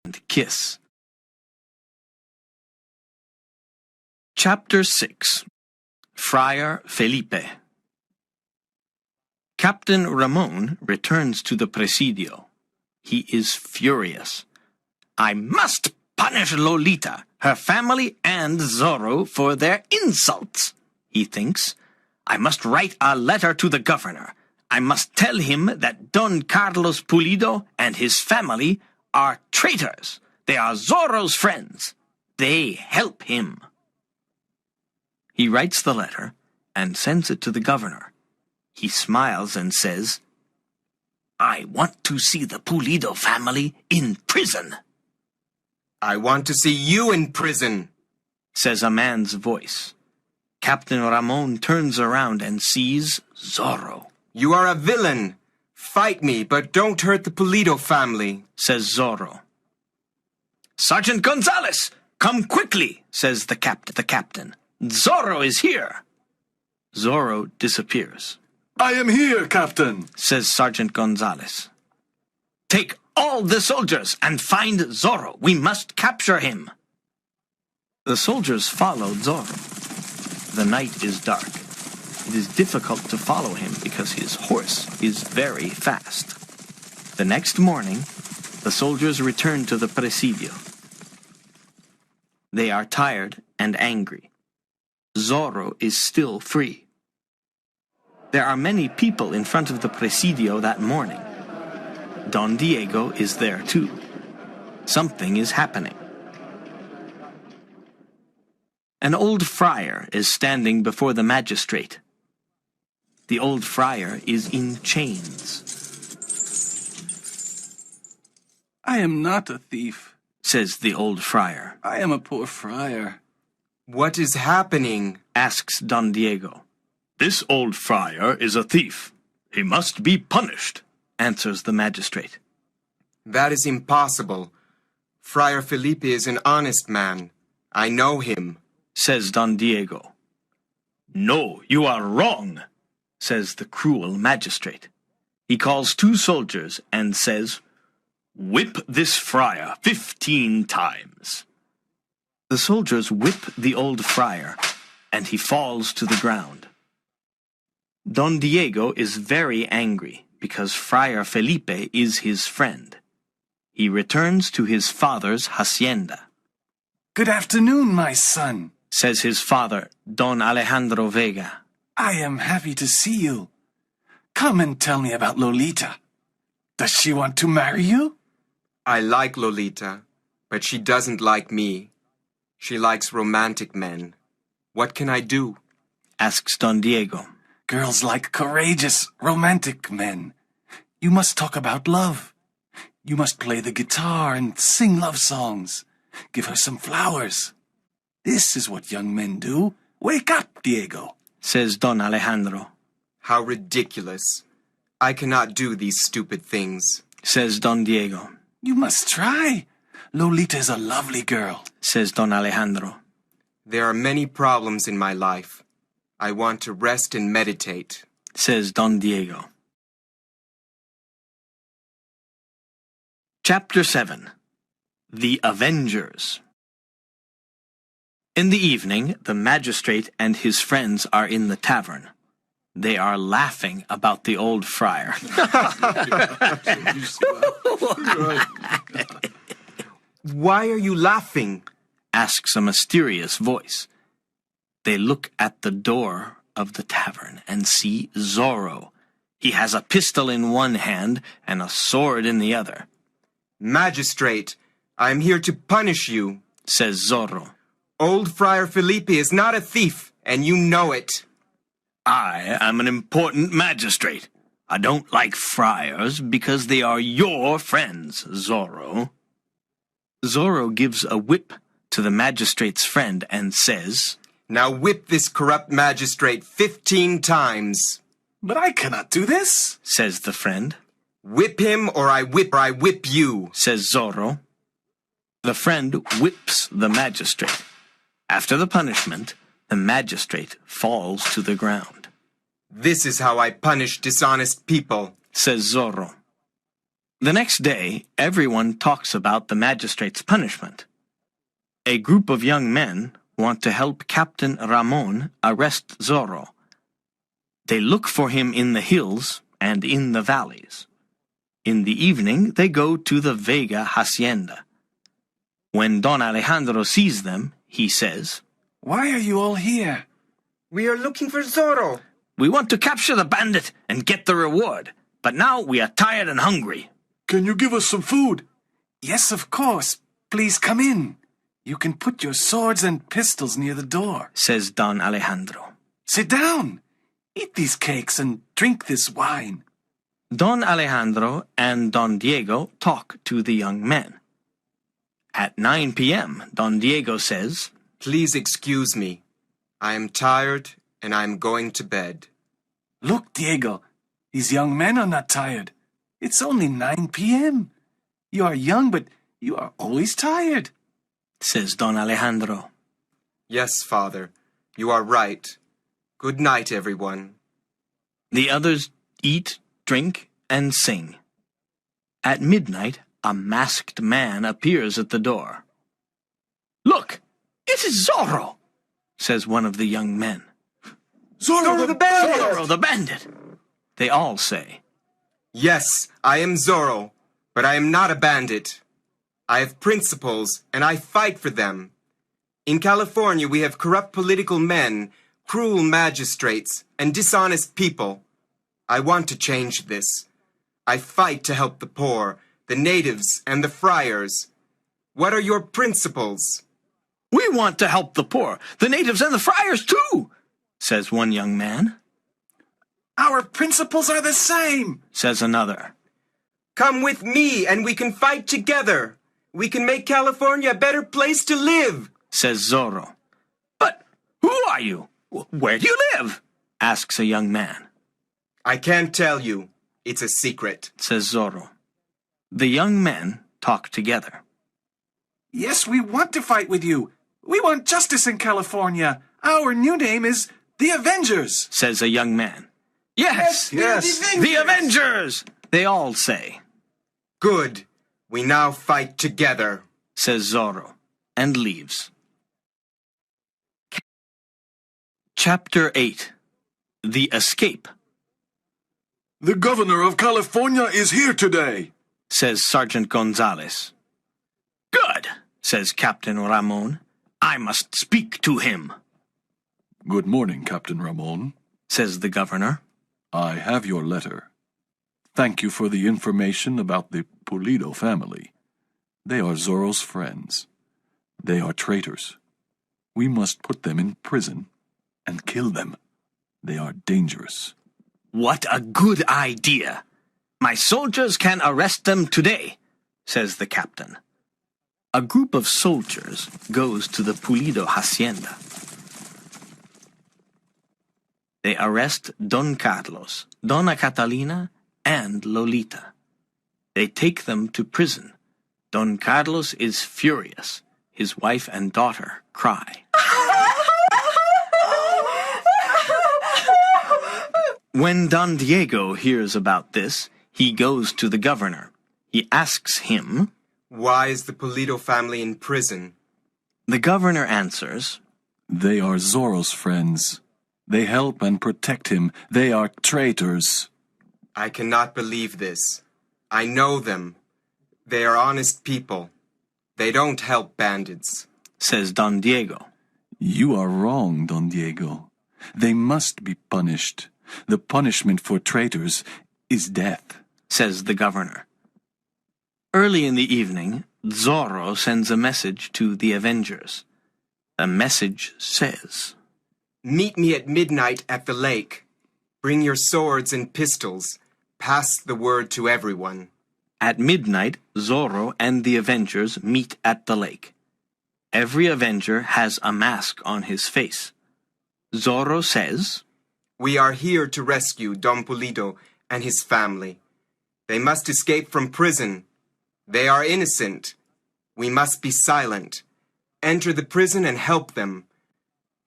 and kiss. Chapter 6. Friar Felipe. Captain Ramon returns to the Presidio. He is furious. I must punish Lolita, her family, and Zorro for their insults, he thinks. I must write a letter to the governor. I must tell him that Don Carlos Pulido and his family are traitors. They are Zorro's friends. They help him. He writes the letter and sends it to the governor. He smiles and says, I want to see the Pulido family in prison. I want to see you in prison, says a man's voice. Captain Ramon turns around and sees Zorro. You are a villain. Fight me, but don't hurt the Pulido family, says Zorro. Sergeant Gonzalez, come quickly, says the captain. Zorro is here. Zorro disappears. I am here, Captain, says Sergeant Gonzalez. Take all the soldiers and find Zorro. We must capture him. The soldiers followed Zorro. The night is dark. It is difficult to follow him because his horse is very fast. The next morning, the soldiers return to the Presidio. They are tired and angry. Zorro is still free. There are many people in front of the Presidio that morning. Don Diego is there too. Something is happening. An old friar is standing before the magistrate. The old friar is in chains. I am not a thief, says the old friar. I am a poor friar. What is happening? Asks Don Diego. This old friar is a thief. He must be punished, answers the magistrate. That is impossible. Friar Felipe is an honest man. I know him, says Don Diego. No, you are wrong, says the cruel magistrate. He calls 2 soldiers and says, Whip this friar 15 times. The soldiers whip the old friar, and he falls to the ground. Don Diego is very angry because Friar Felipe is his friend. He returns to his father's hacienda. Good afternoon, my son, says his father, Don Alejandro Vega. I am happy to see you. Come and tell me about Lolita. Does she want to marry you? I like Lolita, but she doesn't like me. She likes romantic men. What can I do? Asks Don Diego. Girls like courageous, romantic men. You must talk about love. You must play the guitar and sing love songs. Give her some flowers. This is what young men do. Wake up, Diego, says Don Alejandro. How ridiculous. I cannot do these stupid things, says Don Diego. You must try. Lolita is a lovely girl, says Don Alejandro. There are many problems in my life. I want to rest and meditate, says Don Diego. Chapter 7. The Avengers. In the evening, the magistrate and his friends are in the tavern. They are laughing about the old friar. Why are you laughing? Asks a mysterious voice. They look at the door of the tavern and see Zorro. He has a pistol in one hand and a sword in the other. Magistrate, I am here to punish you, says Zorro. Old Friar Felipe is not a thief, and you know it. I am an important magistrate. I don't like friars because they are your friends, Zorro. Zorro gives a whip to the magistrate's friend and says, Now whip this corrupt magistrate 15 times. But I cannot do this, says the friend. Whip him or I whip you, says Zorro. The friend whips the magistrate. After the punishment, the magistrate falls to the ground. This is how I punish dishonest people, says Zorro. The next day, everyone talks about the magistrate's punishment. A group of young men want to help Captain Ramon arrest Zorro. They look for him in the hills and in the valleys. In the evening, they go to the Vega hacienda. When Don Alejandro sees them, he says, Why are you all here? We are looking for Zorro. "We want to capture the bandit and get the reward, but now we are tired and hungry." Can you give us some food? Yes, of course. Please come in. You can put your swords and pistols near the door, says Don Alejandro. Sit down. Eat these cakes and drink this wine. Don Alejandro and Don Diego talk to the young men. At 9 p.m., Don Diego says, Please excuse me. I am tired and I am going to bed. Look, Diego, these young men are not tired. It's only 9 p.m. You are young, but you are always tired, says Don Alejandro. Yes, Father, you are right. Good night, everyone. The others eat, drink, and sing. At midnight, a masked man appears at the door. "Look, it is Zorro," says one of the young men. Zorro the bandit! Zorro the bandit, they all say. Yes, I am Zorro, but I am not a bandit. I have principles, and I fight for them. In California, we have corrupt political men, cruel magistrates, and dishonest people. I want to change this. I fight to help the poor, the natives, and the friars. What are your principles? "We want to help the poor, the natives, and the friars too," says one young man. Our principles are the same, says another. Come with me and we can fight together. We can make California a better place to live, says Zorro. "But who are you? Where do you live?" asks a young man. I can't tell you. It's a secret, says Zorro. The young men talk together. Yes, we want to fight with you. We want justice in California. Our new name is the Avengers, says a young man. Yes, the Avengers, they all say. Good. We now fight together, says Zorro, and leaves. Chapter 8. The Escape. The governor of California is here today, says Sergeant Gonzalez. Good, says Captain Ramon. I must speak to him. Good morning, Captain Ramon, says the governor. I have your letter. Thank you for the information about the Pulido family. They are Zorro's friends. They are traitors. We must put them in prison and kill them. They are dangerous. What a good idea! My soldiers can arrest them today, says the captain. A group of soldiers goes to the Pulido hacienda. They arrest Don Carlos, Donna Catalina, and Lolita. They take them to prison. Don Carlos is furious. His wife and daughter cry. When Don Diego hears about this, he goes to the governor. He asks him, Why is the Pulido family in prison? The governor answers, They are Zorro's friends. They help and protect him. They are traitors. I cannot believe this. I know them. They are honest people. They don't help bandits, says Don Diego. You are wrong, Don Diego. They must be punished. The punishment for traitors is death, says the governor. Early in the evening, Zorro sends a message to the Avengers. The message says, Meet me at midnight at the lake. Bring your swords and pistols. Pass the word to everyone. At midnight, Zorro and the Avengers meet at the lake. Every Avenger has a mask on his face. Zorro says, We are here to rescue Don Pulido and his family. They must escape from prison. They are innocent. We must be silent. Enter the prison and help them.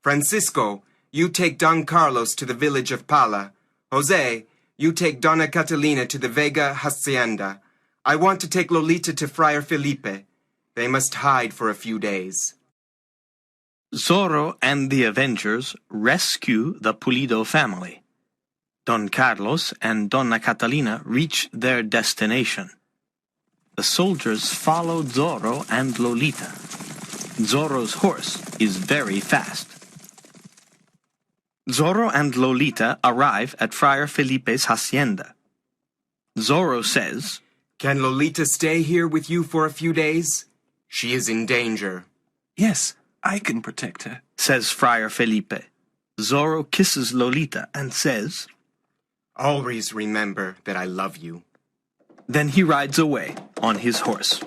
Francisco, you take Don Carlos to the village of Pala. Jose, you take Donna Catalina to the Vega hacienda. I want to take Lolita to Friar Felipe. They must hide for a few days. Zorro and the Avengers rescue the Pulido family. Don Carlos and Donna Catalina reach their destination. The soldiers follow Zorro and Lolita. Zorro's horse is very fast. Zorro and Lolita arrive at Friar Felipe's hacienda. Zorro says, Can Lolita stay here with you for a few days? She is in danger. Yes, I can protect her, says Friar Felipe. Zorro kisses Lolita and says, Always remember that I love you. Then he rides away on his horse.